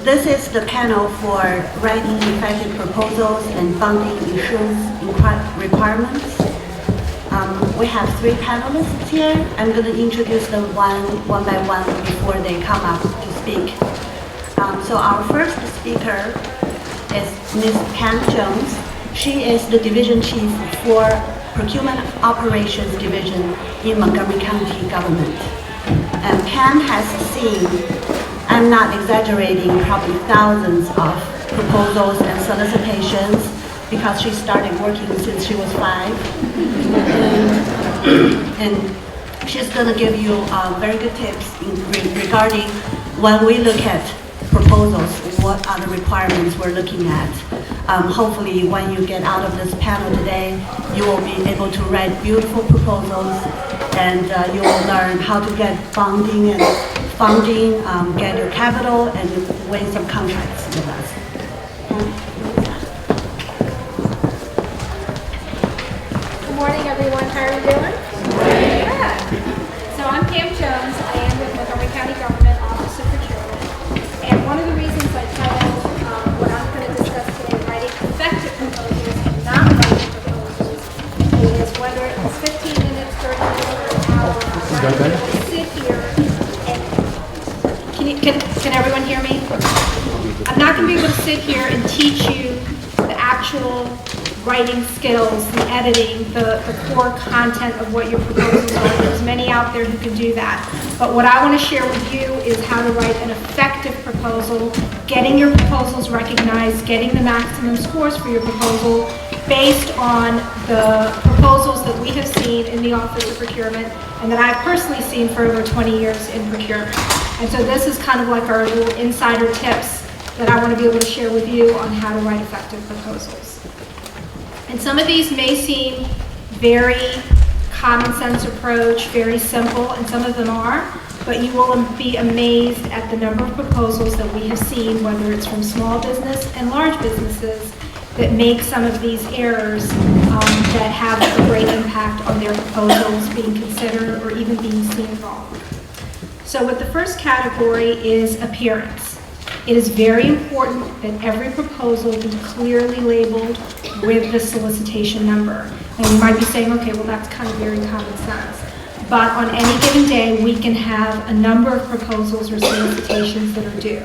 this is the panel for writing effective proposals and funding insurance requirements. We have 3 panelists here. I'm going to introduce them one by one before they come up to speak. So our first speaker is Ms. Pam Jones. She is the Division Chief for Procurement Operations Division in Montgomery County Government. And Pam has seen, I'm not exaggerating, probably thousands of proposals and solicitations because she started working since she was 5. And she's going to give you very good tips regarding when we look at proposals, what are the requirements we're looking at. Hopefully when you get out of this panel today, you will be able to write beautiful proposals and you will learn how to get funding, get your capital, and win some contracts with us. Good morning, everyone. How are you doing? Good. So I'm Pam Jones. I am with Montgomery County Government Office of Procurement. And one of the reasons I titled what I'm going to discuss today, writing effective proposals and not writing proposals, is whether it's 15 minutes, 30 minutes, or an hour, I'm not going to sit here and can everyone hear me? I'm not going to be able to sit here and teach you the actual writing skills, the editing, the core content of what your proposals are. There's many out there who can do that. But what I want to share with you is how to write an effective proposal, getting your proposals recognized, getting the maximum scores for your proposal based on the proposals that we have seen in the Office of Procurement and that I've personally seen for over 20 years in procurement. And so this is kind of like our little insider tips that I want to be able to share with you on how to write effective proposals. And some of these may seem very common sense approach, very simple, and some of them are, but you will be amazed at the number of proposals that we have seen, whether it's from small business and large businesses, that make some of these errors that have a great impact on their proposals being considered or even being seen at all. So what the first category is appearance. It is very important that every proposal be clearly labeled with the solicitation number. And you might be saying, okay, well that's kind of very common sense. But on any given day, we can have a number of proposals or solicitations that are due.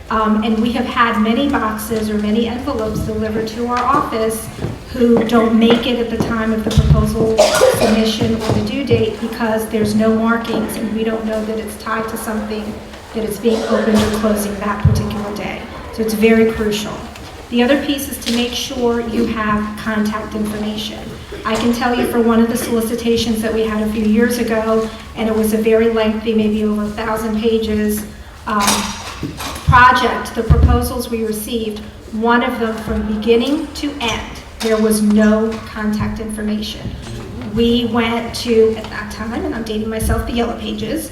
And we have had many boxes or many envelopes delivered to our office who don't make it at the time of the proposal submission or the due date because there's no markings and we don't know that it's tied to something that is being opened or closing that particular day. So it's very crucial. The other piece is to make sure you have contact information. I can tell you for one of the solicitations that we had a few years ago, and it was a very lengthy, maybe over 1,000 pages, project, the proposals we received, one of them from beginning to end, there was no contact information. We went to, at that time, and I'm dating myself, the Yellow Pages,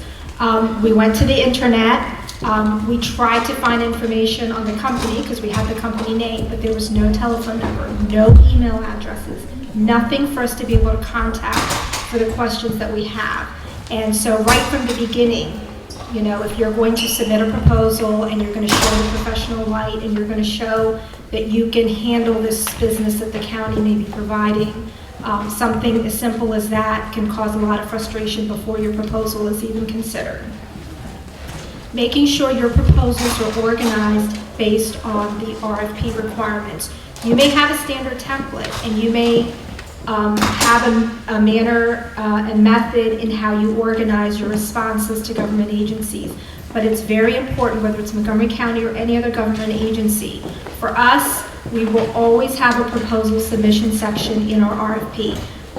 we went to the internet, we tried to find information on the company because we had the company name, but there was no telephone number, no email addresses, nothing for us to be able to contact for the questions that we have. And so right from the beginning, you know, if you're going to submit a proposal and you're going to show the professional light and you're going to show that you can handle this business that the county may be providing, something as simple as that can cause a lot of frustration before your proposal is even considered. Making sure your proposals are organized based on the RFP requirements. You may have a standard template and you may have a manner and method in how you organize your responses to government agencies. But it's very important, whether it's Montgomery County or any other government agency. For us, we will always have a proposal submission section in our RFP.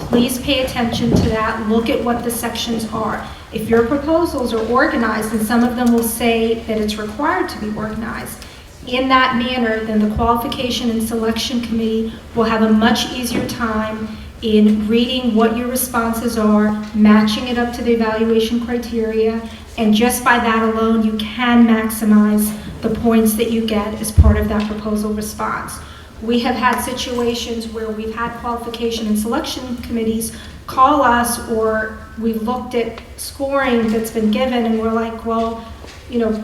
Please pay attention to that. Look at what the sections are. If your proposals are organized, and some of them will say that it's required to be organized, in that manner, then the qualification and selection committee will have a much easier time in reading what your responses are, matching it up to the evaluation criteria, and just by that alone, you can maximize the points that you get as part of that proposal response. We have had situations where we've had qualification and selection committees call us, or we've looked at scoring that's been given and we're like, well, you know,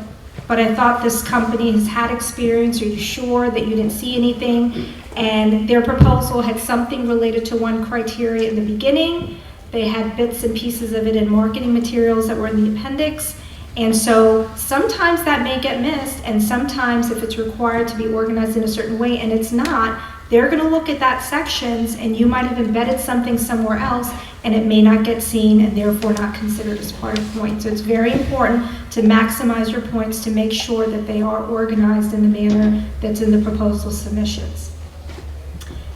but I thought this company has had experience. Are you sure that you didn't see anything? And their proposal had something related to one criteria in the beginning. They had bits and pieces of it in marketing materials that were in the appendix. And so sometimes that may get missed, and sometimes if it's required to be organized in a certain way and it's not, they're going to look at that sections, and you might have embedded something somewhere else and it may not get seen and therefore not considered as part of the point. So it's very important to maximize your points to make sure that they are organized in the manner that's in the proposal submissions.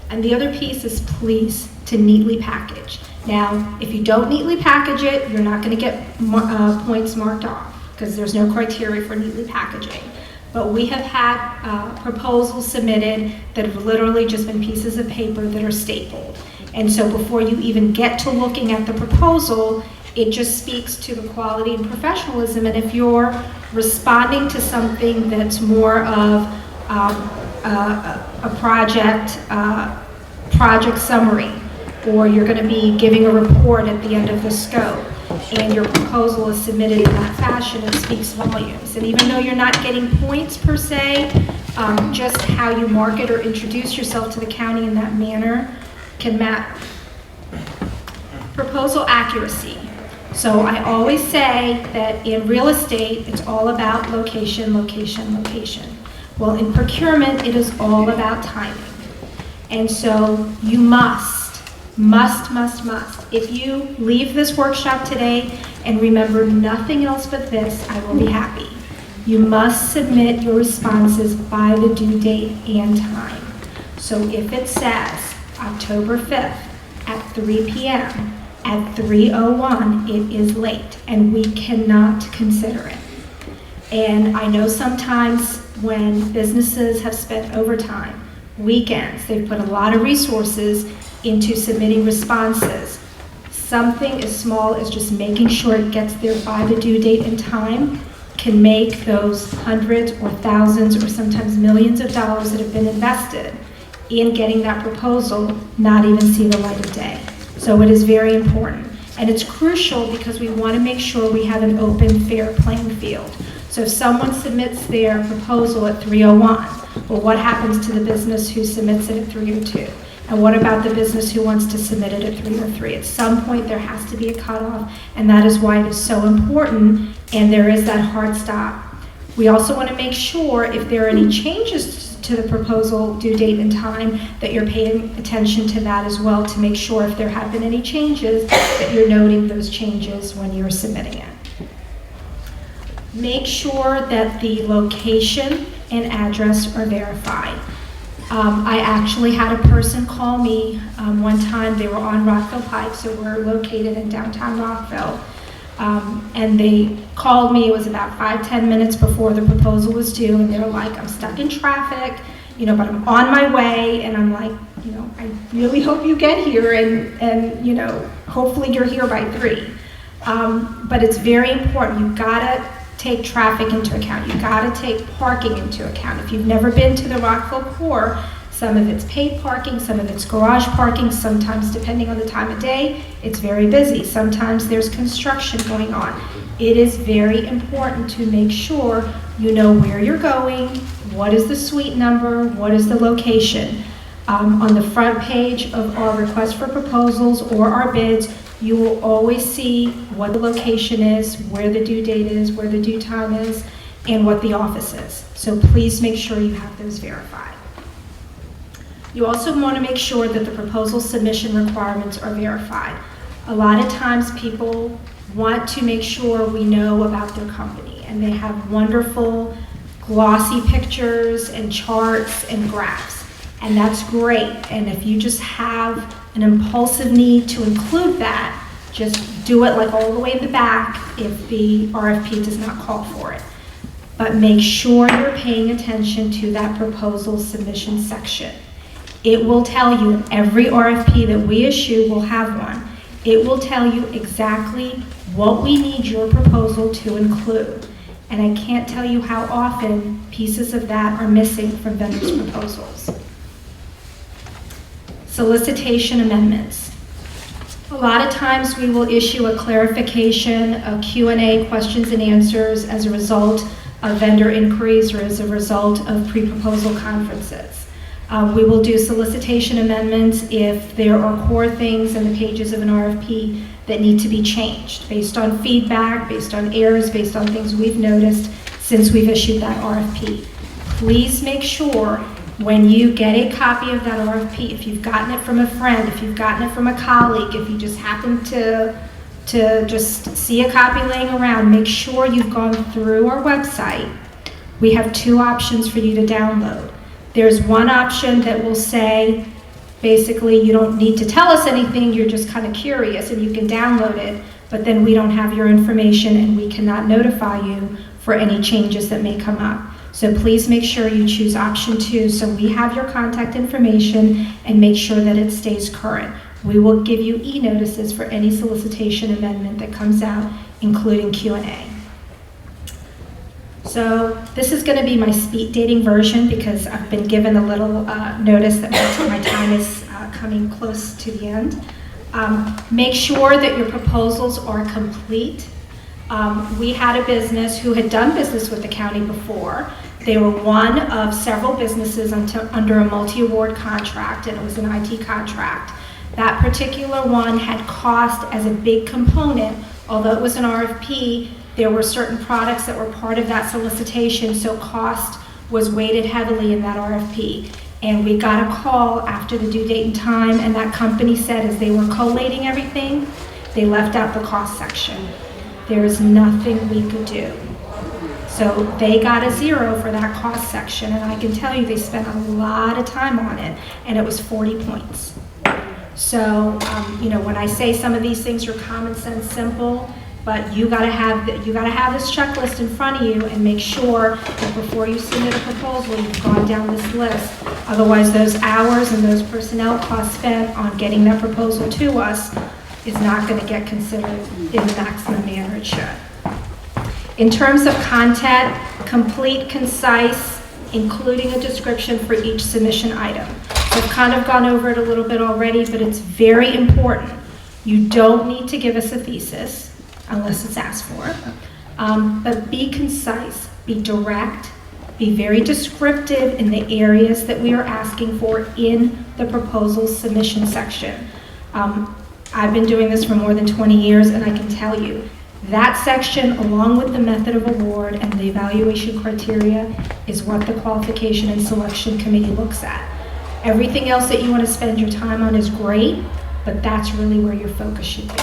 And the other piece is please to neatly package. Now, if you don't neatly package it, you're not going to get points marked off because there's no criteria for neatly packaging. But we have had proposals submitted that have literally just been pieces of paper that are stapled. And so before you even get to looking at the proposal, it just speaks to the quality and professionalism. And if you're responding to something that's more of a project summary, or you're going to be giving a report at the end of the scope, and your proposal is submitted in that fashion, it speaks volumes. And even though you're not getting points per se, just how you market or introduce yourself to the county in that manner can matter. Proposal accuracy. So I always say that in real estate, it's all about location, location, location. Well, in procurement, it is all about timing. And so you must. If you leave this workshop today and remember nothing else but this, I will be happy. You must submit your responses by the due date and time. So if it says October 5th at 3 p.m., at 3:01, it is late and we cannot consider it. And I know sometimes when businesses have spent overtime, weekends, they've put a lot of resources into submitting responses. Something as small as just making sure it gets there by the due date and time can make those hundreds or thousands or sometimes millions of dollars that have been invested in getting that proposal not even see the light of day. So it is very important. And it's crucial because we want to make sure we have an open, fair playing field. So if someone submits their proposal at 3:01, well, what happens to the business who submits it at 3:02? And what about the business who wants to submit it at 3:03? At some point, there has to be a cutoff, and that is why it is so important, and there is that hard stop. We also want to make sure if there are any changes to the proposal due date and time, that you're paying attention to that as well to make sure if there have been any changes, that you're noting those changes when you're submitting it. Make sure that the location and address are verified. I actually had a person call me one time. They were on Rockville Pike, so we're located in downtown Rockville. And they called me. It was about 5-10 minutes before the proposal was due, and they were like, I'm stuck in traffic, but I'm on my way. And I'm like, I really hope you get here, and hopefully you're here by 3. But it's very important. You've got to take traffic into account. You've got to take parking into account. If you've never been to the Rockville core, some of it's paid parking, some of it's garage parking, sometimes depending on the time of day, it's very busy. Sometimes there's construction going on. It is very important to make sure you know where you're going, what is the suite number, what is the location. On the front page of our request for proposals or our bids, you will always see what the location is, where the due date is, where the due time is, and what the office is. So please make sure you have those verified. You also want to make sure that the proposal submission requirements are verified. A lot of times people want to make sure we know about their company, and they have wonderful glossy pictures and charts and graphs, and that's great. And if you just have an impulsive need to include that, just do it like all the way in the back if the RFP does not call for it. But make sure you're paying attention to that proposal submission section. It will tell you, every RFP that we issue will have one. It will tell you exactly what we need your proposal to include. And I can't tell you how often pieces of that are missing from vendors' proposals. Solicitation amendments. A lot of times we will issue a clarification, a Q&A, questions and answers, as a result of vendor inquiries or as a result of pre-proposal conferences. We will do solicitation amendments if there are core things in the pages of an RFP that need to be changed based on feedback, based on errors, based on things we've noticed since we've issued that RFP. Please make sure when you get a copy of that RFP, if you've gotten it from a friend, if you've gotten it from a colleague, if you just happen to just see a copy laying around, make sure you've gone through our website. We have two options for you to download. There's one option that will say, basically, you don't need to tell us anything, you're just kind of curious and you can download it, but then we don't have your information and we cannot notify you for any changes that may come up. So please make sure you choose option 2 so we have your contact information and make sure that it stays current. We will give you e-notices for any solicitation amendment that comes out, including Q&A. So this is going to be my speed dating version because I've been given a little notice that my time is coming close to the end. Make sure that your proposals are complete. We had a business who had done business with the county before. They were one of several businesses under a multi-award contract, and it was an IT contract. That particular one had cost as a big component. Although it was an RFP, there were certain products that were part of that solicitation, so cost was weighted heavily in that RFP. And we got a call after the due date and time, and that company said as they were collating everything, they left out the cost section. There is nothing we could do. So they got a 0 for that cost section, and I can tell you they spent a lot of time on it, and it was 40 points. So, when I say some of these things are common sense, simple, but you gotta have this checklist in front of you and make sure that before you submit a proposal, you've gone down this list. Otherwise, those hours and those personnel costs spent on getting that proposal to us is not going to get considered in the maximum manner it should. In terms of content, complete, concise, including a description for each submission item. So I've kind of gone over it a little bit already, but it's very important. You don't need to give us a thesis unless it's asked for, but be concise, be direct, be very descriptive in the areas that we are asking for in the proposal submission section. I've been doing this for more than 20 years, and I can tell you, that section, along with the method of award and the evaluation criteria, is what the qualification and selection committee looks at. Everything else that you want to spend your time on is great, but that's really where your focus should be.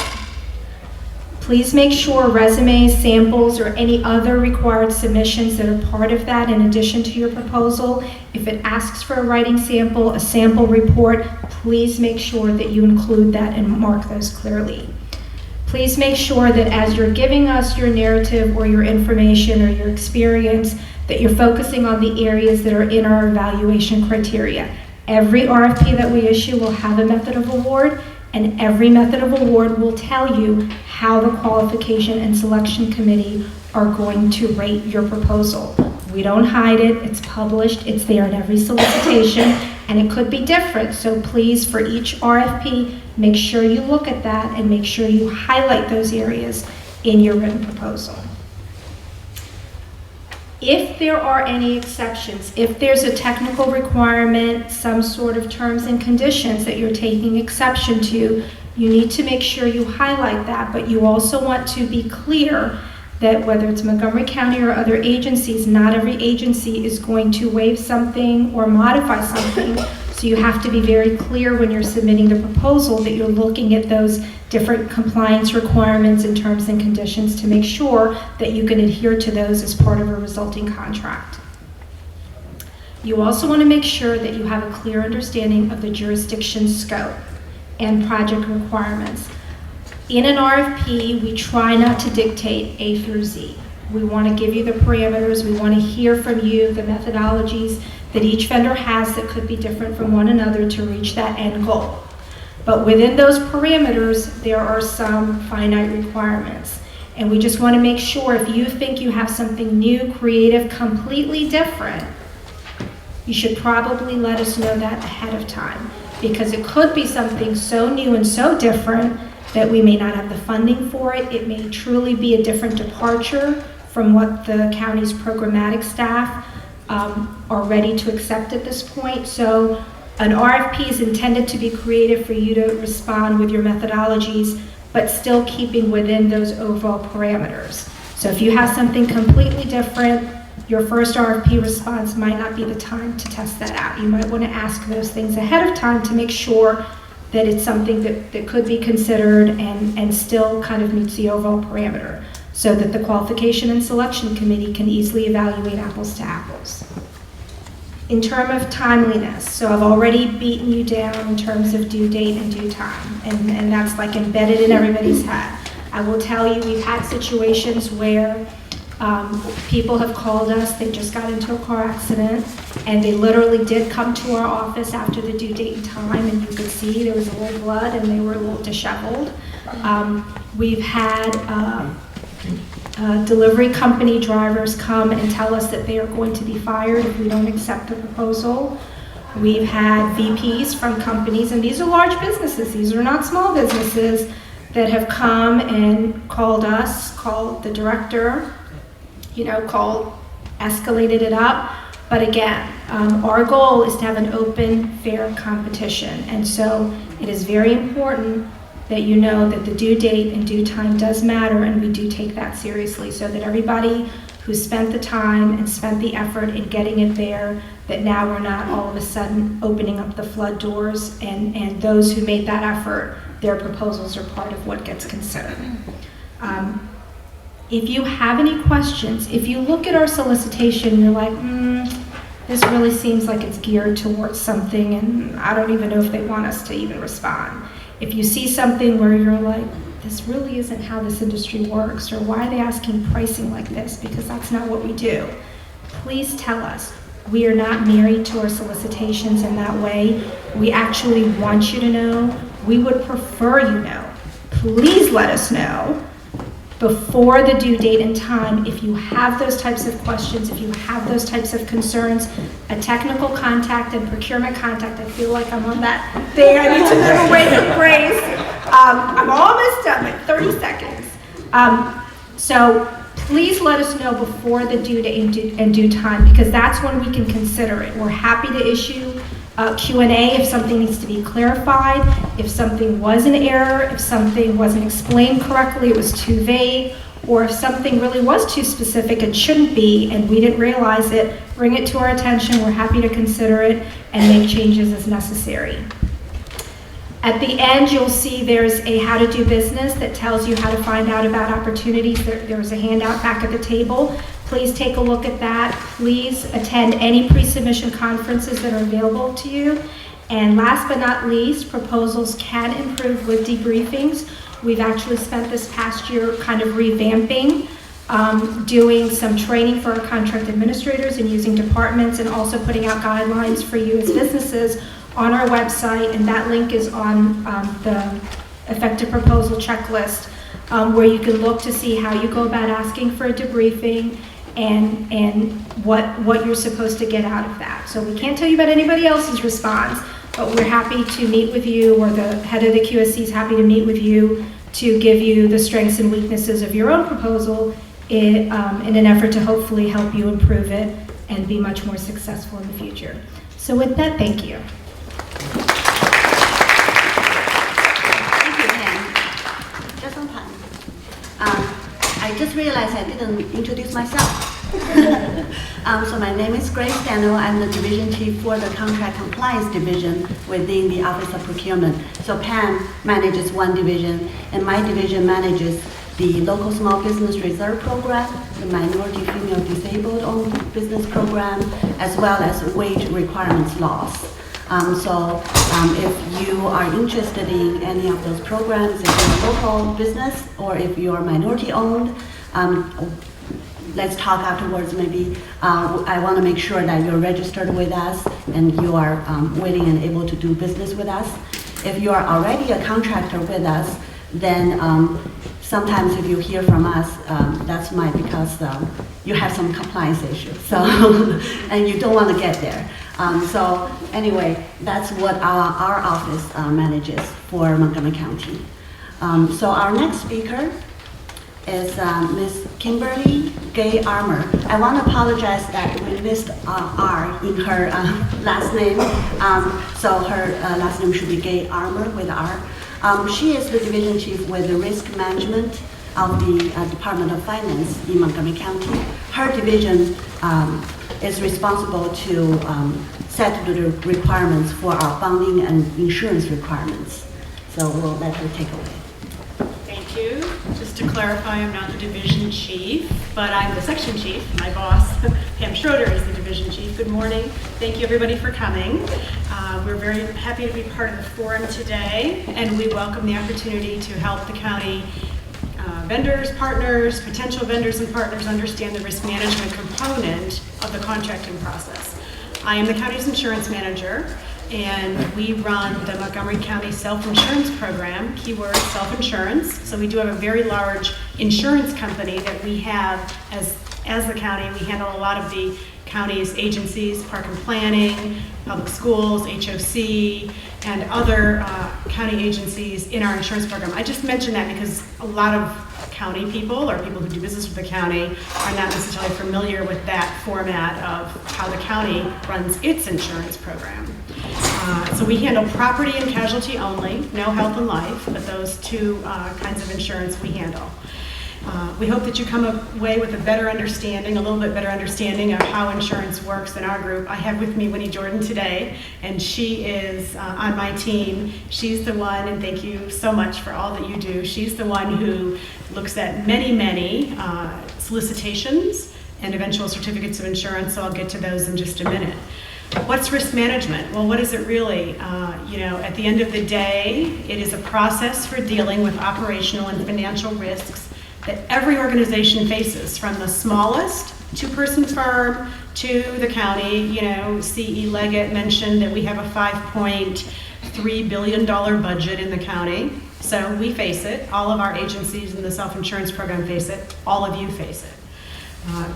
Please make sure resumes, samples, or any other required submissions that are part of that in addition to your proposal, if it asks for a writing sample, a sample report, please make sure that you include that and mark those clearly. Please make sure that as you're giving us your narrative or your information or your experience, that you're focusing on the areas that are in our evaluation criteria. Every RFP that we issue will have a method of award, and every method of award will tell you how the qualification and selection committee are going to rate your proposal. We don't hide it, it's published, it's there in every solicitation, and it could be different. So please, for each RFP, make sure you look at that and make sure you highlight those areas in your written proposal. If there are any exceptions, if there's a technical requirement, some sort of terms and conditions that you're taking exception to, you need to make sure you highlight that, but you also want to be clear that whether it's Montgomery County or other agencies, not every agency is going to waive something or modify something. So you have to be very clear when you're submitting the proposal that you're looking at those different compliance requirements and terms and conditions to make sure that you can adhere to those as part of a resulting contract. You also want to make sure that you have a clear understanding of the jurisdiction scope and project requirements. In an RFP, we try not to dictate A through Z. We want to give you the parameters. We want to hear from you the methodologies that each vendor has that could be different from one another to reach that end goal. But within those parameters, there are some finite requirements. And we just want to make sure if you think you have something new, creative, completely different, you should probably let us know that ahead of time, because it could be something so new and so different that we may not have the funding for it. It may truly be a different departure from what the county's programmatic staff are ready to accept at this point. So an RFP is intended to be created for you to respond with your methodologies, but still keeping within those overall parameters. So if you have something completely different, your first RFP response might not be the time to test that out. You might want to ask those things ahead of time to make sure that it's something that could be considered and still kind of meets the overall parameter, so that the qualification and selection committee can easily evaluate apples to apples. In terms of timeliness, so I've already beaten you down in terms of due date and due time, and that's like embedded in everybody's head. I will tell you, we've had situations where people have called us, they just got into a car accident, and they literally did come to our office after the due date and time, and you could see there was a little blood and they were a little disheveled. We've had delivery company drivers come and tell us that they are going to be fired if we don't accept the proposal. We've had VPs from companies, and these are large businesses, these are not small businesses, that have come and called us, called the director, escalated it up. But again, our goal is to have an open, fair competition. And so it is very important that you know that the due date and due time does matter, and we do take that seriously, so that everybody who spent the time and spent the effort in getting it there, that now we're not all of a sudden opening up the flood doors, and those who made that effort, their proposals are part of what gets considered. If you have any questions, if you look at our solicitation, you're like, this really seems like it's geared towards something, and I don't even know if they want us to even respond. If you see something where you're like, this really isn't how this industry works, or why are they asking pricing like this, because that's not what we do, please tell us. We are not married to our solicitations in that way. We actually want you to know. We would prefer you know. Please let us know before the due date and time if you have those types of questions, if you have those types of concerns. A technical contact and procurement contact, I feel like I'm on that thing. I need to move away from grace. I'm almost done, like 30 seconds. So please let us know before the due date and due time, because that's when we can consider it. We're happy to issue Q&A if something needs to be clarified, if something was an error, if something wasn't explained correctly, it was too vague, or if something really was too specific and shouldn't be and we didn't realize it, bring it to our attention. We're happy to consider it and make changes as necessary. At the end, you'll see there's a how to do business that tells you how to find out about opportunities. There's a handout back at the table. Please take a look at that. Please attend any pre-submission conferences that are available to you. And last but not least, proposals can improve with debriefings. We've actually spent this past year kind of revamping, doing some training for our contract administrators and using departments, and also putting out guidelines for you as businesses on our website, and that link is on the effective proposal checklist, where you can look to see how you go about asking for a debriefing and what you're supposed to get out of that. So we can't tell you about anybody else's response, but we're happy to meet with you, or the head of the QSC is happy to meet with you to give you the strengths and weaknesses of your own proposal in an effort to hopefully help you improve it and be much more successful in the future. So with that, thank you. Thank you, Pam. Just on time. I just realized I didn't introduce myself. So my name is Grace Daniel. I'm the division chief for the contract compliance division within the Office of Procurement. So Pam manages one division, and my division manages the local small business reserve program, the minority female disabled owned business program, as well as wage requirements laws. If you are interested in any of those programs, if you're a local business or if you are minority owned, let's talk afterwards. Maybe I want to make sure that you're registered with us and you are willing and able to do business with us. If you are already a contractor with us, then sometimes if you hear from us, that's because you have some compliance issues. So, and you don't want to get there. So anyway, that's what our office manages for Montgomery County. So our next speaker is Miss Kimberly Gay Armour. I want to apologize that we missed R in her last name, so her last name should be Gay Armour with R. She is the division chief with the risk management of the Department of Finance in Montgomery County. Her division is responsible to set the requirements for our bonding and insurance requirements. So we'll let her take away. Thank you. Just to clarify, I'm not the division chief, but I'm the section chief. My boss, Pam Schroeder, is the division chief. Good morning. Thank you, everybody, for coming. We're very happy to be part of the forum today, and we welcome the opportunity to help the county vendors, partners, potential vendors and partners understand the risk management component of the contracting process. I am the county's insurance manager, and we run the Montgomery County Self-Insurance Program, keyword self-insurance. So we do have a very large insurance company that we have as the county. We handle a lot of the county's agencies, park and planning, public schools, HOC, and other county agencies in our insurance program. I just mentioned that because a lot of county people or people who do business with the county are not necessarily familiar with that format of how the county runs its insurance program. So we handle property and casualty only, no health and life, but those two kinds of insurance we handle. We hope that you come away with a little bit better understanding of how insurance works in our group. I have with me Winnie Jordan today, and she is on my team. She's the one, and thank you so much for all that you do. She's the one who looks at many solicitations and eventual certificates of insurance, so I'll get to those in just a minute. What's risk management? Well, what is it really? At the end of the day, it is a process for dealing with operational and financial risks that every organization faces, from the smallest two-person firm to the county. C.E. Leggett mentioned that we have a $5.3 billion budget in the county. So we face it. All of our agencies in the self-insurance program face it. All of you face it.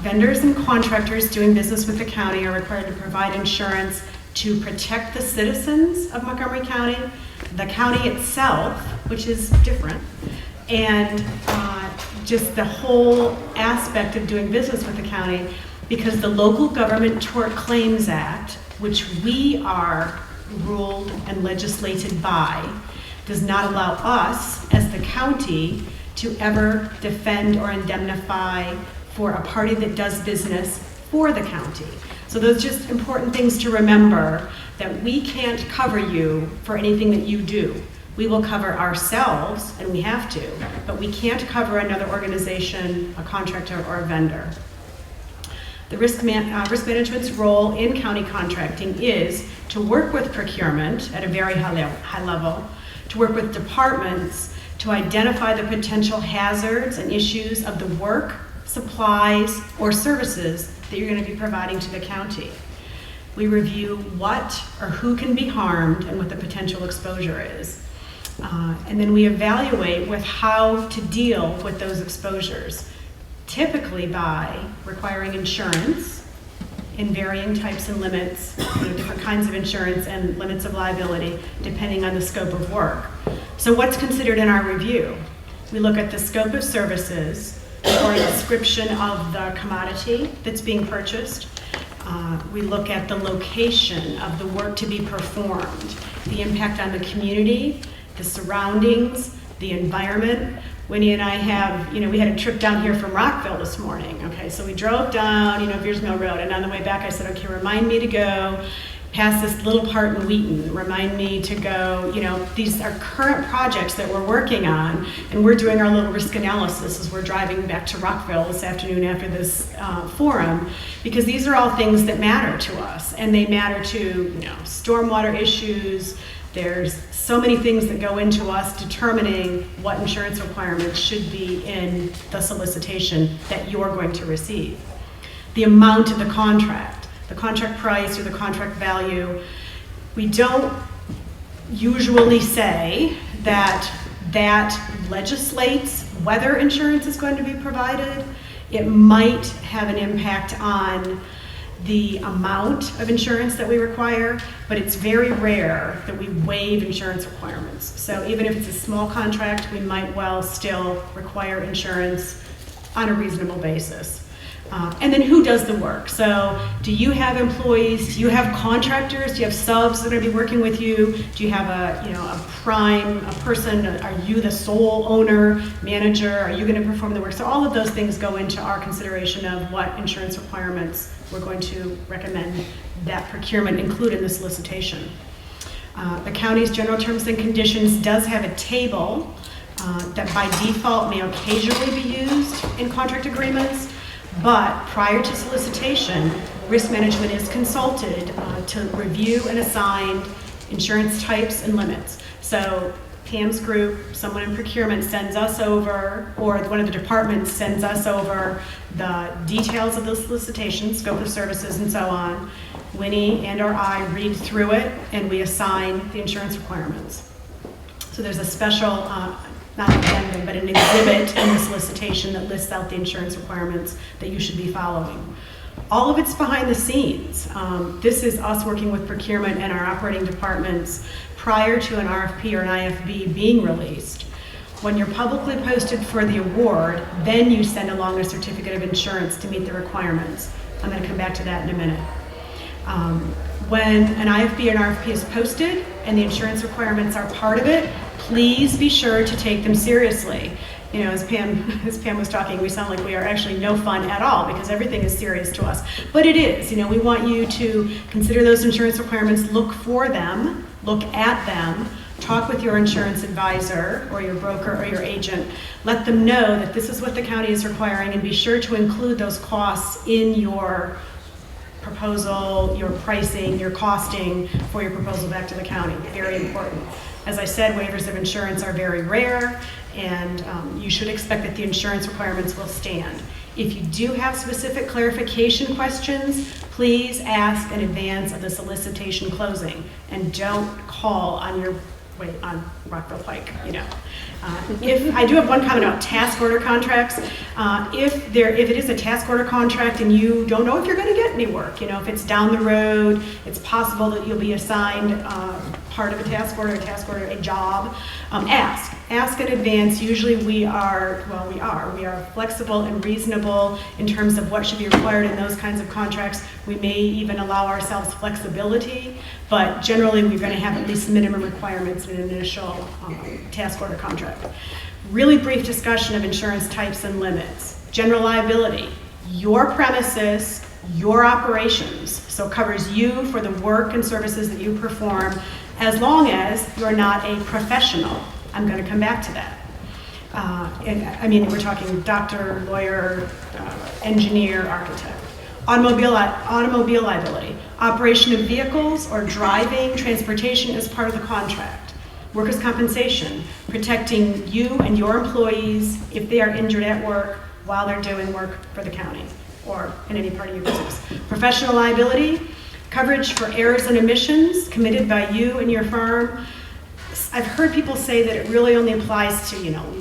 Vendors and contractors doing business with the county are required to provide insurance to protect the citizens of Montgomery County, the county itself, which is different, and just the whole aspect of doing business with the county, because the Local Government Tort Claims Act, which we are ruled and legislated by, does not allow us as the county to ever defend or indemnify for a party that does business for the county. So those are just important things to remember, that we can't cover you for anything that you do. We will cover ourselves, and we have to, but we can't cover another organization, a contractor, or a vendor. The risk management's role in county contracting is to work with procurement at a very high level, to work with departments to identify the potential hazards and issues of the work, supplies, or services that you're going to be providing to the county. We review what or who can be harmed and what the potential exposure is. And then we evaluate with how to deal with those exposures, typically by requiring insurance in varying types and limits, different kinds of insurance and limits of liability, depending on the scope of work. So what's considered in our review? We look at the scope of services or a description of the commodity that's being purchased. We look at the location of the work to be performed, the impact on the community, the surroundings, the environment. Winnie and I we had a trip down here from Rockville this morning. Okay, so we drove down, Beers Mill Road, and on the way back I said, okay, remind me to go past this little part in Wheaton. Remind me to go, these are current projects that we're working on, and we're doing our little risk analysis as we're driving back to Rockville this afternoon after this forum, because these are all things that matter to us, and they matter to, stormwater issues. There's so many things that go into us determining what insurance requirements should be in the solicitation that you're going to receive. The amount of the contract price or the contract value. We don't usually say that legislates whether insurance is going to be provided. It might have an impact on the amount of insurance that we require, but it's very rare that we waive insurance requirements. So even if it's a small contract, we might well still require insurance on a reasonable basis. And then who does the work? So do you have employees? Do you have contractors? Do you have subs that are going to be working with you? Do you have a prime person? Are you the sole owner, manager? Are you going to perform the work? So all of those things go into our consideration of what insurance requirements we're going to recommend that procurement include in the solicitation. The county's general terms and conditions does have a table that by default may occasionally be used in contract agreements. But prior to solicitation, risk management is consulted to review and assign insurance types and limits. So Pam's group, someone in procurement sends us over, or one of the departments sends us over the details of the solicitation, scope of services, and so on. Winnie and or I read through it, and we assign the insurance requirements. So there's a special not an addendum, but an exhibit in the solicitation that lists out the insurance requirements that you should be following. All of it's behind the scenes. This is us working with procurement and our operating departments prior to an RFP or an IFB being released. When you're publicly posted for the award, then you send along a certificate of insurance to meet the requirements. I'm going to come back to that in a minute. When an IFB or an RFP is posted and the insurance requirements are part of it, please be sure to take them seriously. You know, as Pam was talking, we sound like we are actually no fun at all because everything is serious to us. But it is. You know, we want you to consider those insurance requirements, look for them, look at them, talk with your insurance advisor or your broker or your agent. Let them know that this is what the county is requiring, and be sure to include those costs in your proposal, your pricing, your costing for your proposal back to the county. Very important. As I said, waivers of insurance are very rare, and you should expect that the insurance requirements will stand. If you do have specific clarification questions, please ask in advance of the solicitation closing, and don't call on your way on Rockville Pike, you know. If I do have one comment about task order contracts. If it is a task order contract and you don't know if you're going to get any work, you know, if it's down the road, it's possible that you'll be assigned part of a task order, a job. Ask in advance. Usually we are flexible and reasonable in terms of what should be required in those kinds of contracts. We may even allow ourselves flexibility, but generally we're going to have at least minimum requirements in an initial task order contract. Really brief discussion of insurance types and limits. General liability, your premises, your operations, so covers you for the work and services that you perform, as long as you're not a professional. I'm going to come back to that. We're talking doctor, lawyer, engineer, architect. Automobile liability, operation of vehicles or driving transportation as part of the contract. Workers' compensation, protecting you and your employees if they are injured at work while they're doing work for the county or in any part of your business. Professional liability, coverage for errors and omissions committed by you and your firm. I've heard people say that it really only applies to,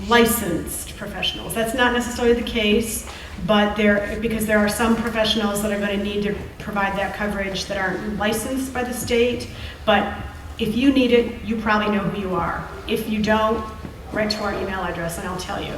licensed professionals. That's not necessarily the case, but because there are some professionals that are going to need to provide that coverage that aren't licensed by the state. But if you need it, you probably know who you are. If you don't, write to our email address and I'll tell you.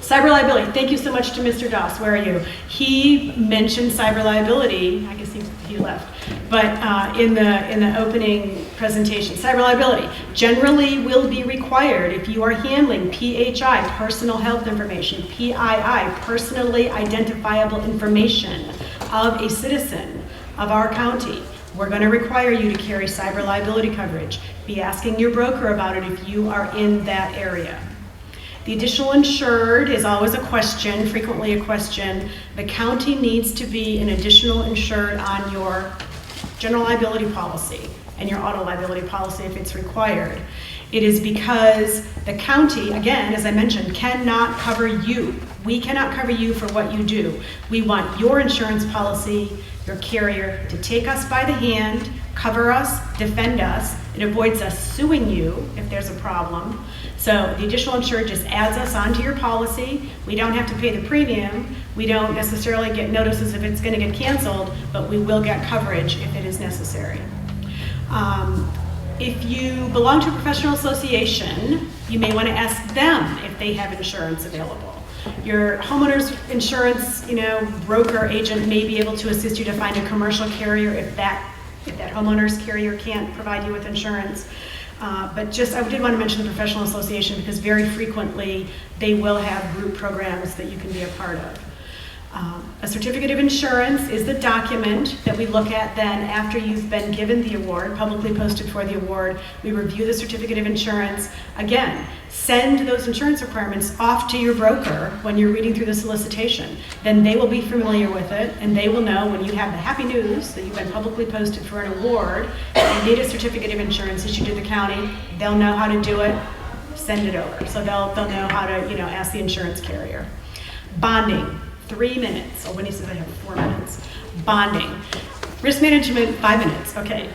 Cyber liability. Thank you so much to Mr. Doss. Where are you? He mentioned cyber liability. I guess he left. But in the opening presentation, cyber liability generally will be required if you are handling PHI, personal health information, PII, personally identifiable information of a citizen of our county. We're going to require you to carry cyber liability coverage. Be asking your broker about it if you are in that area. The additional insured is always a question, frequently a question. The county needs to be an additional insured on your general liability policy and your auto liability policy if it's required. It is because the county, again, as I mentioned, cannot cover you. We cannot cover you for what you do. We want your insurance policy, your carrier, to take us by the hand, cover us, defend us. It avoids us suing you if there's a problem. So the additional insured just adds us onto your policy. We don't have to pay the premium. We don't necessarily get notices if it's going to get canceled, but we will get coverage if it is necessary. If you belong to a professional association, you may want to ask them if they have insurance available. Your homeowner's insurance, broker or agent may be able to assist you to find a commercial carrier if that homeowner's carrier can't provide you with insurance. But I did want to mention the professional association because very frequently they will have group programs that you can be a part of. A certificate of insurance is the document that we look at then after you've been given the award, publicly posted for the award. We review the certificate of insurance. Again, send those insurance requirements off to your broker when you're reading through the solicitation. Then they will be familiar with it and they will know when you have the happy news that you've been publicly posted for an award and you need a certificate of insurance issued to the county. They'll know how to do it, send it over. So they'll know how to ask the insurance carrier. Bonding. 3 minutes. Oh, Winnie says I have 4 minutes. Bonding. Risk management, 5 minutes. Okay.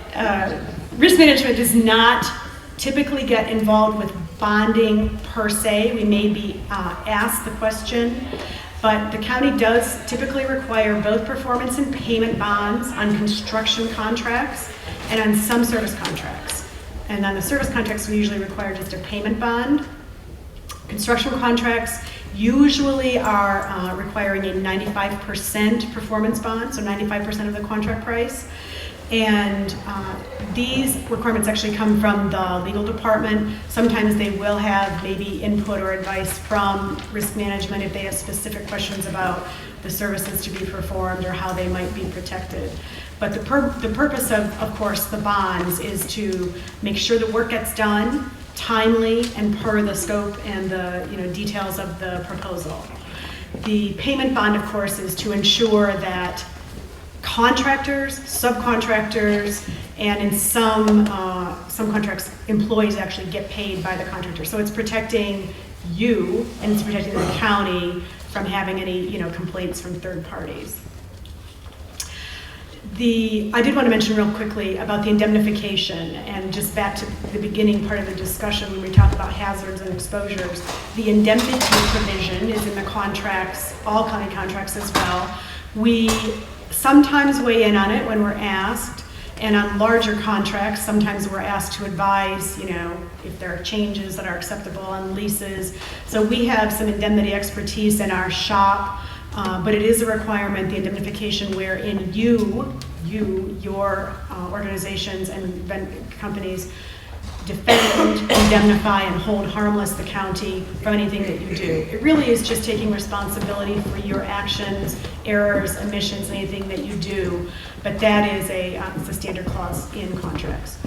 Risk management does not typically get involved with bonding per se. We may be asked the question, but the county does typically require both performance and payment bonds on construction contracts and on some service contracts. And on the service contracts, we usually require just a payment bond. Construction contracts usually are requiring a 95% performance bond, so 95% of the contract price. And these requirements actually come from the legal department. Sometimes they will have maybe input or advice from risk management if they have specific questions about the services to be performed or how they might be protected. But the purpose of course, the bonds is to make sure the work gets done timely and per the scope and the details of the proposal. The payment bond, of course, is to ensure that contractors, subcontractors, and in some contracts, employees actually get paid by the contractor. So it's protecting you and it's protecting the county from having any complaints from third parties. I did want to mention real quickly about the indemnification, and just back to the beginning part of the discussion when we talk about hazards and exposures. The indemnity provision is in the contracts, all county contracts as well. We sometimes weigh in on it when we're asked, and on larger contracts, sometimes we're asked to advise, if there are changes that are acceptable on leases. So we have some indemnity expertise in our shop. But it is a requirement, the indemnification, wherein your organizations and companies defend, indemnify, and hold harmless the county from anything that you do. It really is just taking responsibility for your actions, errors, omissions, anything that you do. But that is it's a standard clause in contracts.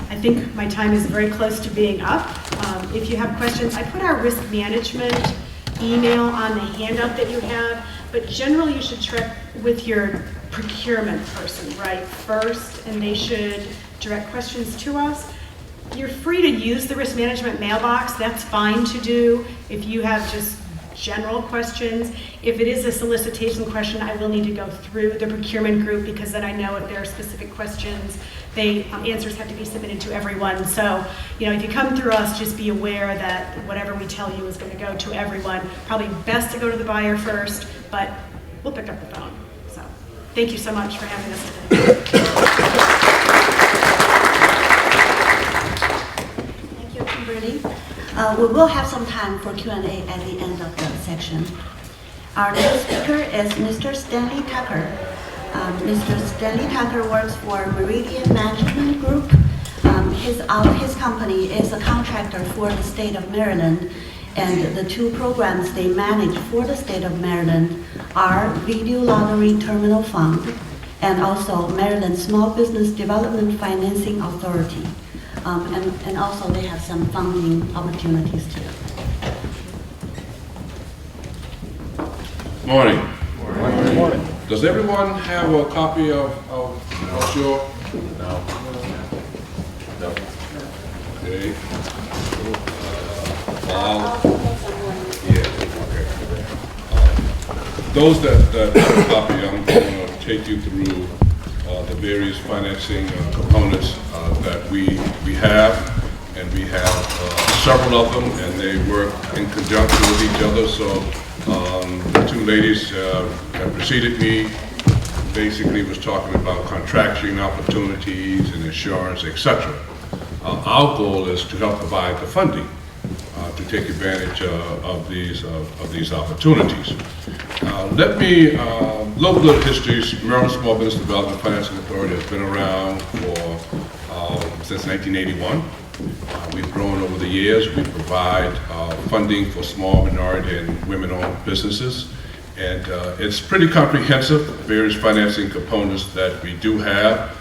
I think my time is very close to being up. If you have questions, I put our risk management email on the handout that you have, but generally you should check with your procurement person, right, first, and they should direct questions to us. You're free to use the risk management mailbox. That's fine to do if you have just general questions. If it is a solicitation question, I will need to go through the procurement group because then I know if there are specific questions, answers have to be submitted to everyone. So, if you come through us, just be aware that whatever we tell you is going to go to everyone. Probably best to go to the buyer first, but we'll pick up the phone. So, thank you so much for having us today. Thank you, Kimberly. We will have some time for Q&A at the end of the section. Our next speaker is Mr. Stanley Tucker. Mr. Stanley Tucker works for Meridian Management Group. His company is a contractor for the state of Maryland, and the two programs they manage for the state of Maryland are Video Lottery Terminal Fund and also Maryland Small Business Development Financing Authority. And also they have some funding opportunities too. Morning. Morning. Does everyone have a copy of your? No. Okay. Those that have a copy, I'm going to take you through the various financing components that we have. and we have several of them, and they work in conjunction with each other. So the two ladies that preceded me basically was talking about contracting opportunities and insurance, etc. Our goal is to help provide the funding to take advantage of these opportunities. Let me, little bit of history. Maryland Small Business Development Financing Authority has been around since 1981. We've grown over the years. We provide funding for small, minority, and women-owned businesses. And it's pretty comprehensive, various financing components that we do have.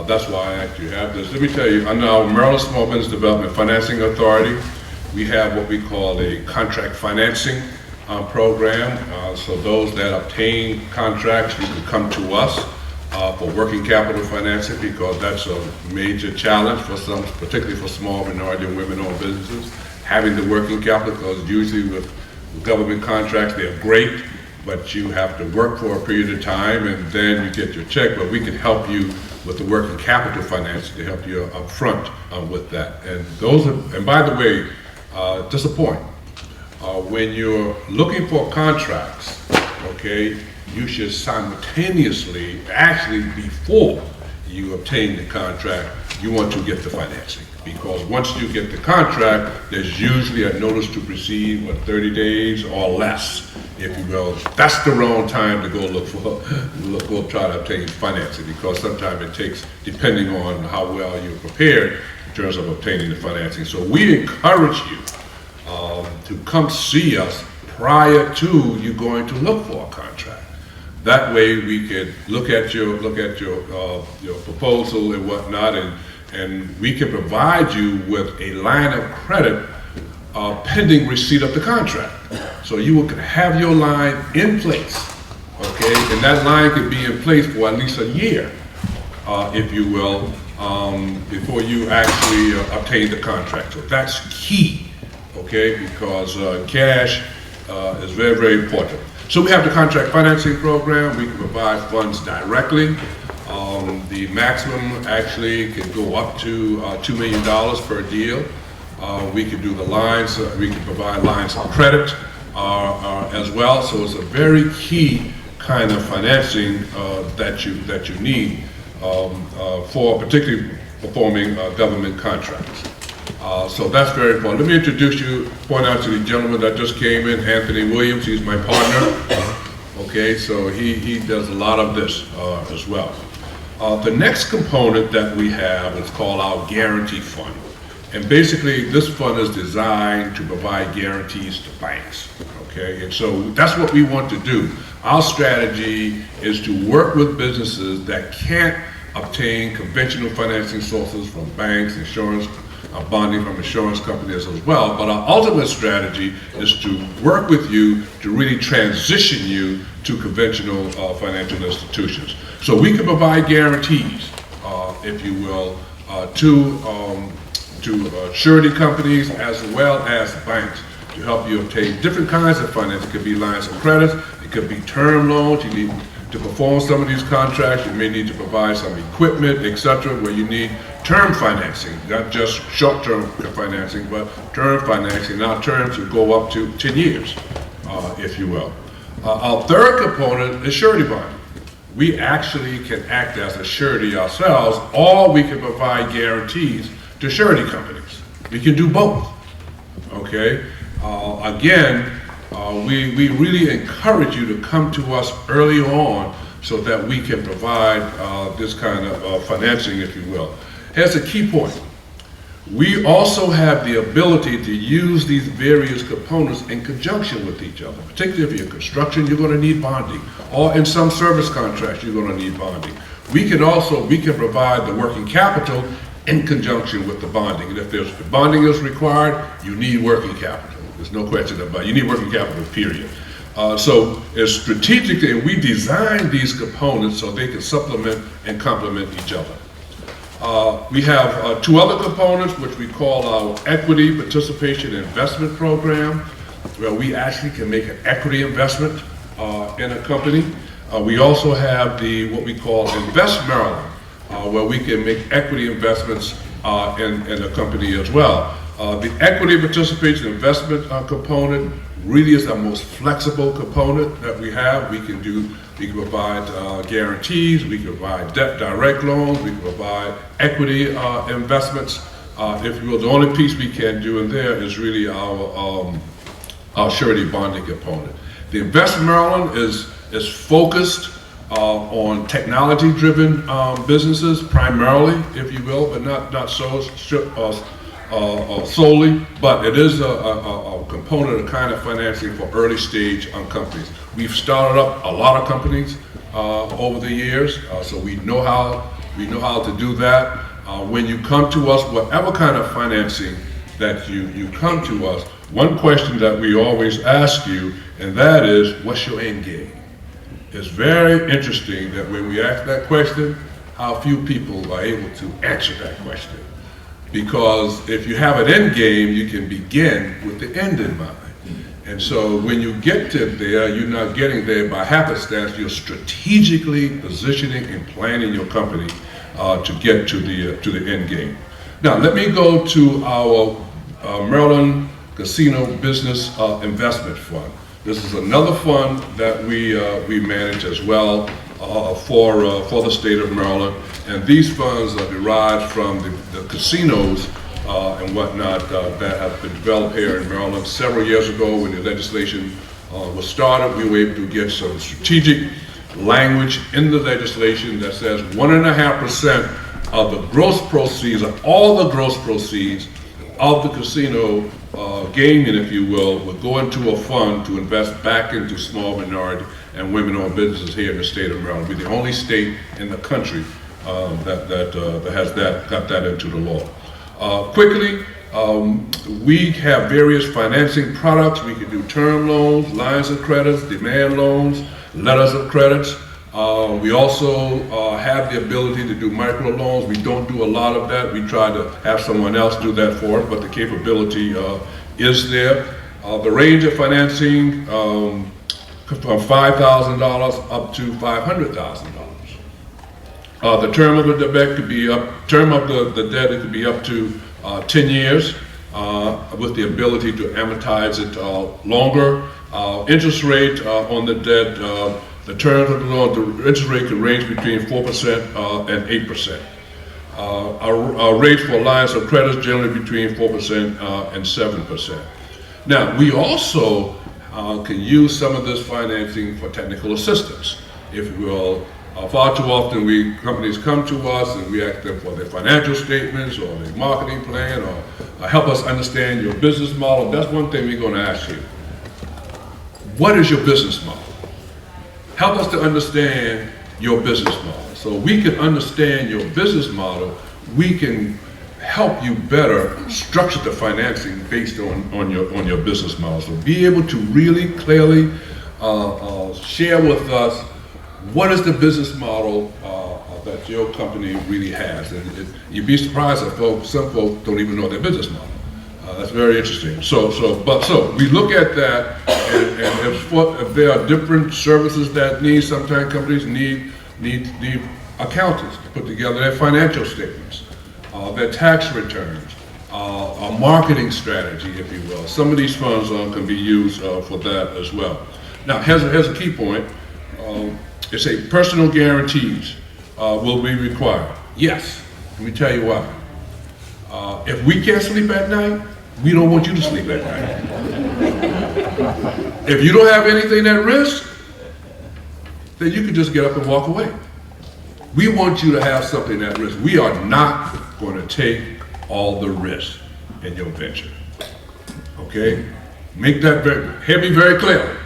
That's why I actually have this. Let me tell you, under our Maryland Small Business Development Financing Authority, we have what we call a contract financing program. So those that obtain contracts, you can come to us for working capital financing, because that's a major challenge for some, particularly for small, minority, and women-owned businesses, having the working capital, because usually with government contracts, they're great, but you have to work for a period of time and then you get your check. But we can help you with the working capital financing to help you up front with that. And those are, and by the way, just a point, when you're looking for contracts, okay, you should simultaneously, actually before you obtain the contract, you want to get the financing. Because once you get the contract, there's usually a notice to proceed, 30 days or less, if you will. That's the wrong time to go go try to obtain financing, because sometimes it takes, depending on how well you're prepared in terms of obtaining the financing. So we encourage you to come see us prior to you going to look for a contract. That way we could look at your proposal and whatnot, and we can provide you with a line of credit pending receipt of the contract. So you will have your line in place, okay? And that line could be in place for at least a year, if you will, before you actually obtain the contract. So that's key, okay? Because cash is very, very important. So we have the contract financing program. We can provide funds directly. The maximum actually can go up to $2 million per deal. We can do the lines, we can provide lines of credit as well. So it's a very key kind of financing that you need for particularly performing government contracts. So that's very important. Let me point out to the gentleman that just came in, Anthony Williams. He's my partner. Okay, so he does a lot of this as well. The next component that we have is called our guarantee fund. And basically, this fund is designed to provide guarantees to banks, okay? And so that's what we want to do. Our strategy is to work with businesses that can't obtain conventional financing sources from banks, insurance, bonding from insurance companies as well. But our ultimate strategy is to work with you to really transition you to conventional financial institutions. So we can provide guarantees, if you will, to surety companies as well as banks to help you obtain different kinds of finance. It could be lines of credit, it could be term loans. You need to perform some of these contracts, you may need to provide some equipment, etc., where you need term financing, not just short-term financing, but term financing. Now terms will go up to 10 years, if you will. Our third component is surety bonding. We actually can act as a surety ourselves, or we can provide guarantees to surety companies. We can do both, okay? Again, we really encourage you to come to us early on so that we can provide this kind of financing, if you will. Here's a key point. We also have the ability to use these various components in conjunction with each other. Particularly if you're in construction, you're going to need bonding. Or in some service contracts, you're going to need bonding. We can provide the working capital in conjunction with the bonding. And if the bonding is required, you need working capital. There's no question about it. You need working capital, period. So it's strategically, and we design these components so they can supplement and complement each other. We have two other components, which we call our Equity Participation Investment Program, where we actually can make an equity investment in a company. We also have what we call Invest Maryland, where we can make equity investments in the company as well. The equity participation investment component really is the most flexible component that we have. We can provide guarantees, we can provide debt direct loans, we can provide equity investments. If you will, the only piece we can do in there is really our surety bonding component. The Investment Maryland is focused on technology-driven businesses primarily, if you will, but not so solely, but it is a component of kind of financing for early stage companies. We've started up a lot of companies over the years, so we know how to do that. When you come to us, whatever kind of financing that you come to us, one question that we always ask you, and that is, what's your end game? It's very interesting that when we ask that question, how few people are able to answer that question. Because if you have an end game, you can begin with the end in mind. And so when you get to there, you're not getting there by happenstance, you're strategically positioning and planning your company to get to the end game. Now, let me go to our Maryland Casino Business Investment Fund. This is another fund that we manage as well for the state of Maryland, and these funds are derived from the casinos and whatnot that have been developed here in Maryland. Several years ago, when the legislation was started, we were able to get some strategic language in the legislation that says 1.5% of the gross proceeds, of all the gross proceeds of the casino gaming, if you will go into a fund to invest back into small minority and women-owned businesses here in the state of Maryland. We're the only state in the country that has got that into the law. Quickly, we have various financing products. We can do term loans, lines of credits, demand loans, letters of credits. We also have the ability to do micro loans. We don't do a lot of that. We try to have someone else do that for us, but the capability is there. The range of financing from $5,000 up to $500,000. The term of the debt could be it could be up to 10 years with the ability to amortize it longer. Interest rate on the debt, the term of the loan, the interest rate can range between 4% and 8%. Our rate for lines of credit is generally between 4% and 7%. Now, we also can use some of this financing for technical assistance, if you will. Far too often companies come to us and we ask them for their financial statements or their marketing plan or help us understand your business model. That's one thing we're going to ask you. What is your business model? Help us to understand your business model. So we can understand your business model, we can help you better structure the financing based on your business model. So be able to really clearly share with us what is the business model that your company really has. And you'd be surprised that some folks don't even know their business model. That's very interesting. So we look at that, and if there are different services that sometimes companies need accountants to put together their financial statements, their tax returns, a marketing strategy, if you will. Some of these funds can be used for that as well. Now, here's a key point. It's a personal guarantees will be required. Yes, let me tell you why. If we can't sleep at night, we don't want you to sleep at night. If you don't have anything at risk, then you can just get up and walk away. We want you to have something at risk. We are not going to take all the risk in your venture. Okay? Make that very clear.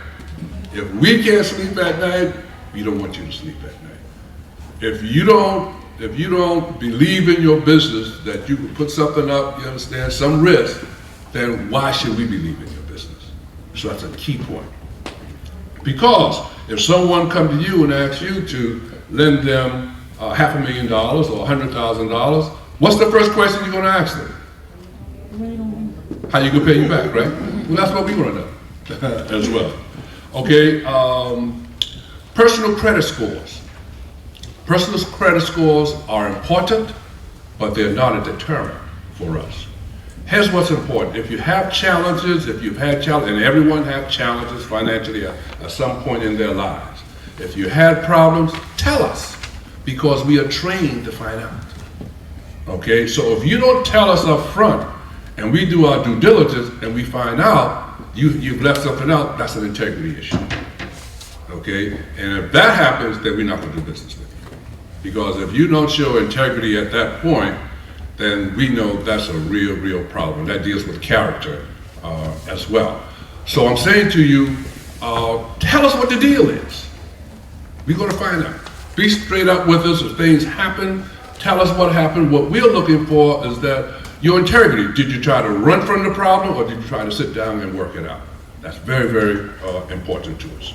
If we can't sleep at night, we don't want you to sleep at night. If you don't believe in your business that you can put something up, you understand, some risk, then why should we believe in your business? So that's a key point. Because if someone comes to you and asks you to lend them $500,000 or $100,000, what's the first question you're going to ask them? How you going to pay you back, right? Well, that's what we want to know as well. Okay, personal credit scores. Personal credit scores are important. but they're not a deterrent for us. Here's what's important. If you have challenges, if you've had challenges, and everyone has challenges financially at some point in their lives, if you had problems, tell us, because we are trained to find out. Okay, so if you don't tell us up front, and we do our due diligence, and we find out you've left something out, that's an integrity issue. Okay, and if that happens, then we're not going to do business with you. Because if you don't show integrity at that point, then we know that's a real problem. That deals with character as well. So I'm saying to you, tell us what the deal is. We're going to find out. Be straight up with us. If things happen, tell us what happened. What we're looking for is that your integrity. Did you try to run from the problem, or did you try to sit down and work it out? That's very important to us.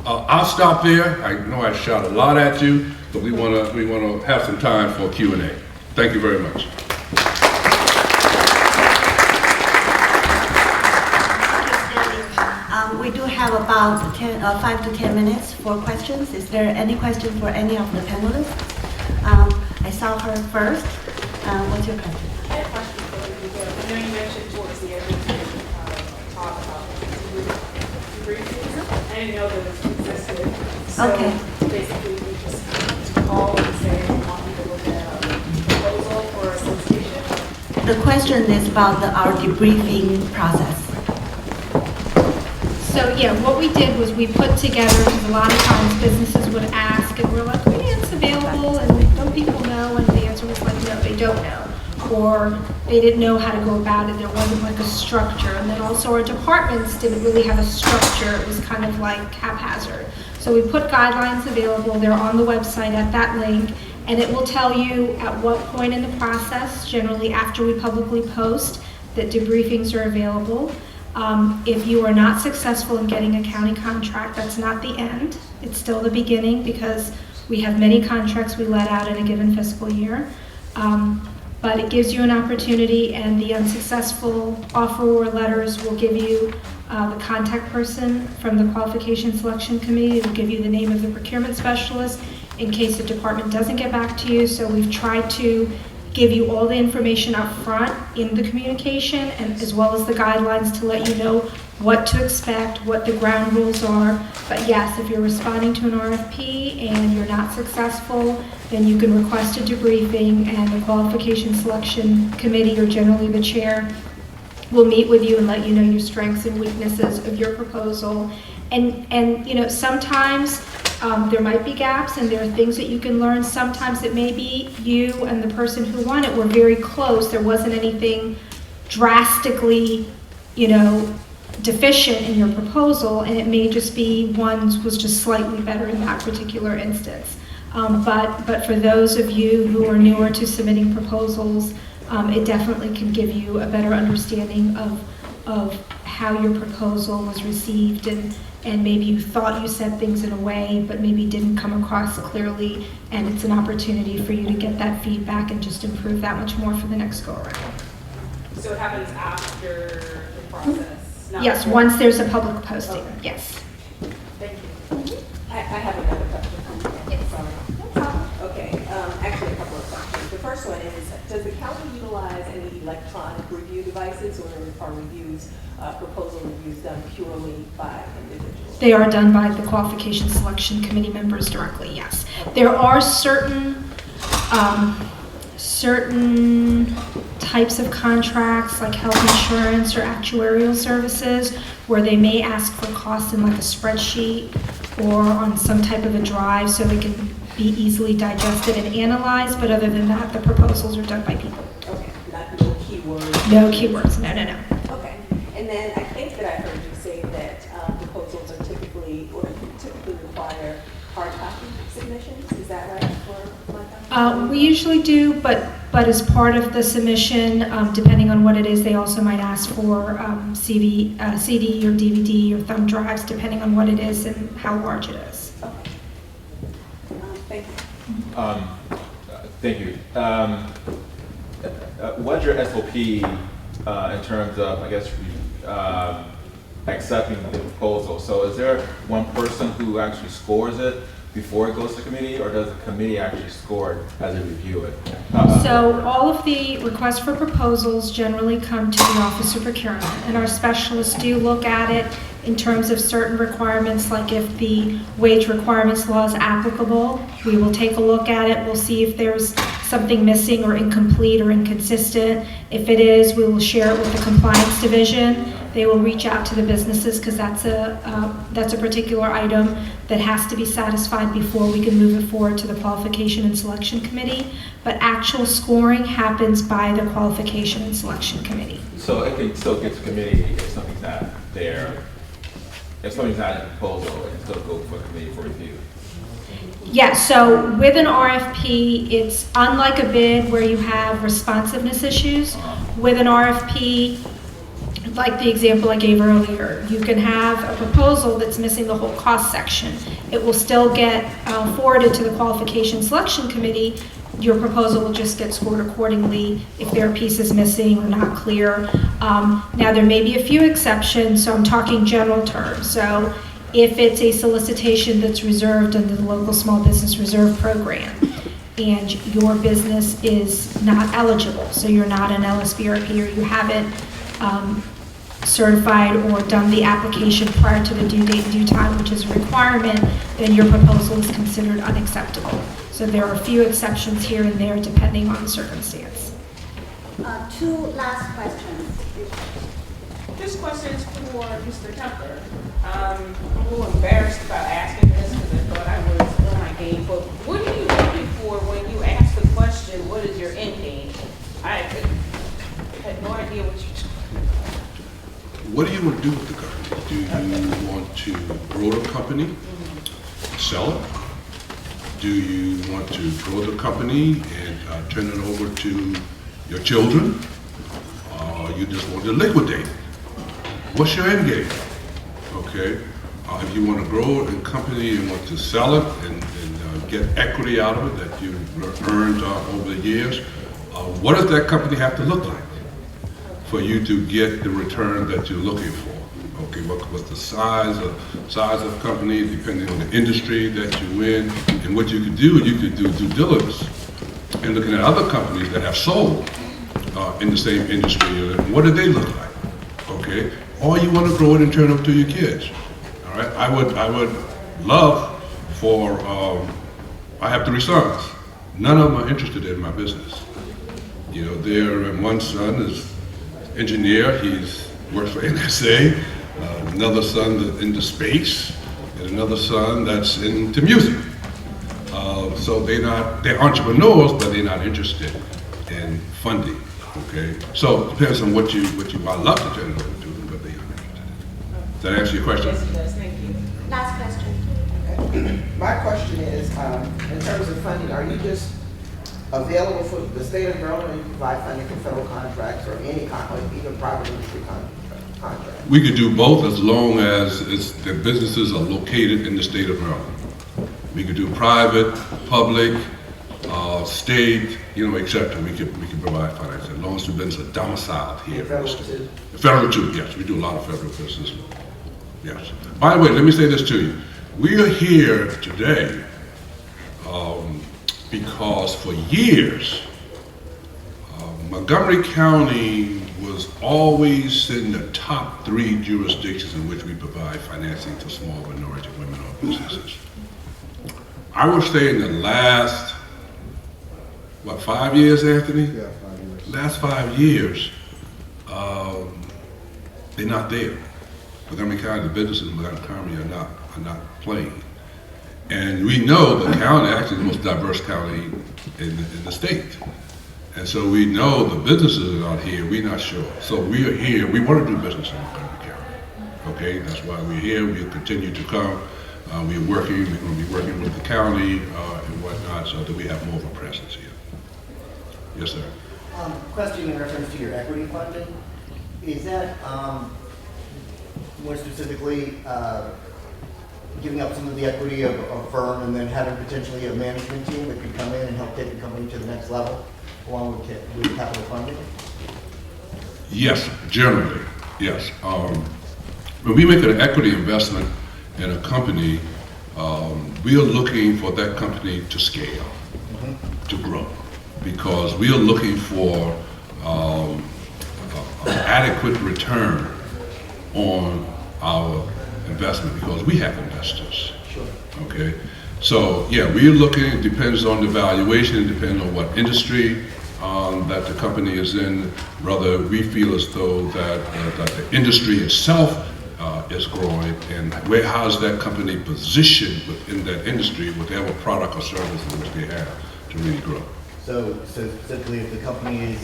I'll stop there. I know I shot a lot at you, but we want to have some time for Q&A. Thank you very much. We do have about 5 to 10 minutes for questions. Is there any question for any of the panelists? I saw her first. What's your question? I had a question for you. I know you mentioned towards the end of the talk about debriefings. I didn't know that it existed. So Okay. basically, we just call and say we want you to look at a proposal for a solicitation. The question is about our debriefing process. So yeah, what we did was we put together, because a lot of times businesses would ask, and we're like, oh yeah, it's available, and don't people know? And the answer was like, no, they don't know. Or they didn't know how to go about it, there wasn't like a structure. And then also our departments didn't really have a structure, it was kind of like haphazard. So we put guidelines available, they're on the website at that link, and it will tell you at what point in the process, generally after we publicly post, that debriefings are available. If you are not successful in getting a county contract, that's not the end. It's still the beginning, because we have many contracts we let out in a given fiscal year. But it gives you an opportunity, and the unsuccessful offeror letters will give you the contact person from the qualification selection committee. It will give you the name of the procurement specialist in case the department doesn't get back to you. So we've tried to give you all the information up front in the communication, and as well as the guidelines to let you know what to expect, what the ground rules are. But yes, if you're responding to an RFP and you're not successful, then you can request a debriefing, and the qualification selection committee, or generally the chair, will meet with you and let you know your strengths and weaknesses of your proposal. And you know, sometimes there might be gaps and there are things that you can learn. Sometimes it may be you and the person who won it were very close. There wasn't anything drastically, you know, deficient in your proposal, and it may just be one was just slightly better in that particular instance. But for those of you who are newer to submitting proposals, it definitely can give you a better understanding of how your proposal was received, and maybe you thought you said things in a way, but maybe didn't come across clearly, and it's an opportunity for you to get that feedback and just improve that much more for the next go-around. So it happens after the process? Not Yes, before? once there's a public posting, Okay. yes. Thank you. I have another question. Yes. Sorry. Okay, actually a couple of questions. The first one is, does the county utilize any electronic review devices, or are proposal reviews done purely by individuals? They are done by the qualification selection committee members directly, yes. There are certain types of contracts, like health insurance or actuarial services, where they may ask for costs in like a spreadsheet or on some type of a drive so they can be easily digested and analyzed, but other than that, the proposals are done by people. Okay, no keywords? No keywords, no. Okay, and then I think that I heard you say that proposals are typically require hard copy submissions. Is that right for my company? We usually do, but as part of the submission, depending on what it is, they also might ask for CD or DVD or thumb drives, depending on what it is and how large it is. Okay. Thank you. Thank you. What's your SOP in terms of, I guess, accepting the proposal? So is there one person who actually scores it, before it goes to committee, or does the committee actually score it as they review it? So all of the requests for proposals generally come to the Office of Procurement, and our specialists do look at it in terms of certain requirements, like if the wage requirements law is applicable, we will take a look at it, we'll see if there's something missing or incomplete or inconsistent. If it is, we will share it with the compliance division. They will reach out to the businesses because that's a particular item that has to be satisfied before we can move it forward to the qualification and selection committee. But actual scoring happens by the qualification and selection committee. So it can still get to committee if something's not there. If something's not in the proposal, it can still go for committee for review. Yeah, so with an RFP, it's unlike a bid where you have responsiveness issues. With an RFP, like the example I gave earlier, you can have a proposal that's missing the whole cost section. It will still get forwarded to the qualification selection committee. Your proposal will just get scored accordingly if there are pieces missing or not clear. Now, there may be a few exceptions, so I'm talking general terms. So if it's a solicitation that's reserved under the local small business reserve program and your business is not eligible, so you're not an LSBRP or you haven't certified or done the application prior to the due date and due time, which is a requirement, then your proposal is considered unacceptable. So there are a few exceptions here and there depending on the circumstance. Two last questions. This question is for Mr. Tucker. I'm a little embarrassed about asking this because I thought I was on my game, but what are you looking for when you ask the question, what is your end game? I had no idea what you're talking about. What do you want to do with the company? Do you want to grow the company, sell it? Do you want to grow the company and turn it over to your children? Or you just want to liquidate it? What's your end game? Okay, if you want to grow a company and want to sell it and get equity out of it that you've earned over the years, what does that company have to look like for you to get the return that you're looking for? Okay, what's the size of company, depending on the industry that you're in, and what you could do due diligence and looking at other companies that have sold in the same industry. What do they look like? Okay, or you want to grow it and turn it over to your kids. All right, I would love for. I have 3 sons. None of them are interested in my business. You know, one son is engineer. He's works for NSA. Another son that's into space, and another son that's into music. So they're entrepreneurs, but they're not interested in funding. Okay, so it depends on what you. I love to turn it over to them, but they aren't interested in it. Does that answer your question? Yes, it does. Thank you. Last question. My question is, in terms of funding, are you just available for the state of Maryland, you provide funding for federal contracts or any contract, even private industry contracts? We could do both as long as the businesses are located in the state of Maryland. We could do private, public, state, etc. We could provide finance as long as the businesses are domiciled here. Federal too? Federal too, yes. We do a lot of federal business. Yes. By the way, let me say this to you. We are here today because for years, Montgomery County was always in the top 3 jurisdictions in which we provide financing to small minority women-owned businesses. I would say in the last, 5 years, Anthony? Yeah, 5 years. Last 5 years, they're not there. Montgomery County, the businesses in Montgomery County are not playing. And we know the county actually is the most diverse county in the state. And so we know the businesses are out here, we're not sure. So we are here, we want to do business in Montgomery County. Okay, that's why we're here, we'll continue to come. We're going to be working with the county and whatnot so that we have more of a presence here. Yes, sir. Question in reference to your equity funding. Is that more specifically giving up some of the equity of a firm and then having potentially a management team that could come in and help take the company to the next level along with capital funding? Yes, generally, yes. When we make an equity investment in a company, we are looking for that company to scale, to grow, because we are looking for adequate return on our investment, because we have investors. Sure. Okay, so yeah, we are looking. It depends on the valuation. It depends on what industry that the company is in. Whether we feel as though that the industry itself is growing, and how is that company positioned within that industry, whatever product or service in which they have to really grow. So specifically, if the company is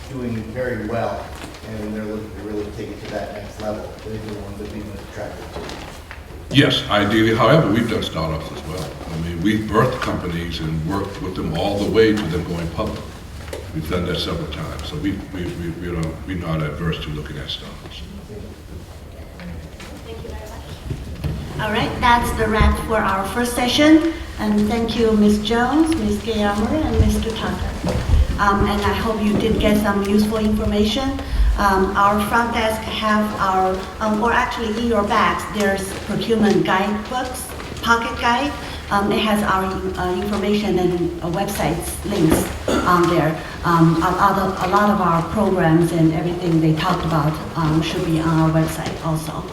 doing very well and they're looking to really take it to that next level, they're the ones that we most attracted to. Yes, ideally. However, we've done startups as well. I mean, we've birthed companies and worked with them all the way to them going public. We've done that several times, so we're not adverse to looking at startups. Thank you very much. All right, that's the wrap for our first session. And thank you, Ms. Jones, Ms. Guillermo, and Mr. Tucker. And I hope you did get some useful information. Our front desk have our, or actually in your bags, there's procurement guidebooks, pocket guide. It has our information and websites links on there. A lot of our programs and everything they talked about should be on our website also.